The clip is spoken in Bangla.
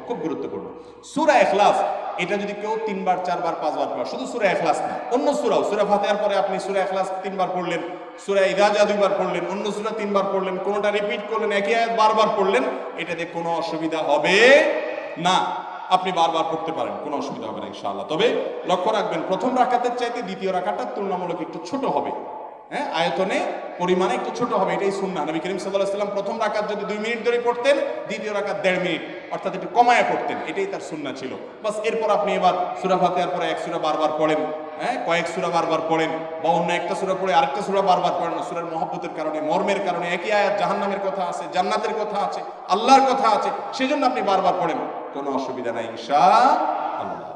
খুব গুরুত্বপূর্ণ। সূরা ইখলাস এটা যদি কেউ 3 বার 4 বার 5 বার পড়ে, শুধু সূরা ইখলাস না, অন্য সূরাও, সূরা ফাতিহার পরে আপনি সূরা ইখলাস 3 বার পড়লেন, সূরা ইযা জা 2 বার পড়লেন, অন্য সূরা 3 বার পড়লেন, কোনটা রিপিট করলেন, একই আয়াত বারবার পড়লেন, এটাতে কোনো অসুবিধা হবে না। আপনি বারবার পড়তে পারেন, কোনো অসুবিধা হবে না ইনশাআল্লাহ। তবে লক্ষ্য রাখবেন, প্রথম রাকাতের চাইতে দ্বিতীয় রাকাতটা তুলনামূলক একটু ছোট হবে, হ্যাঁ, আয়তনে পরিমাণে একটু ছোট হবে, এটাই সুন্নাহ। নবী করিম সাল্লাল্লাহু আলাইহি ওয়াসাল্লাম প্রথম রাকাত যদি 2 মিনিট ধরে পড়তেন, দ্বিতীয় রাকাত 1.5 মিনিট, অর্থাৎ একটু কমায়া পড়তেন, এটাই তার সুন্নাহ ছিল। বাস এরপর আপনি এবার সূরা ফাতিহার পরে এক সূরা বারবার পড়েন, হ্যাঁ, কয়েক সূরা বারবার পড়েন, বা অন্য একটা সূরা পড়ে আরেকটা সূরা বারবার পড়েন। সূরার মহব্বতের কারণে, মর্মের কারণে, একই আয়াত জাহান্নামের কথা আছে, জান্নাতের কথা আছে, আল্লাহর কথা আছে, সেজন্য আপনি বারবার পড়েন, কোনো অসুবিধা নাই ইনশাআল্লাহ।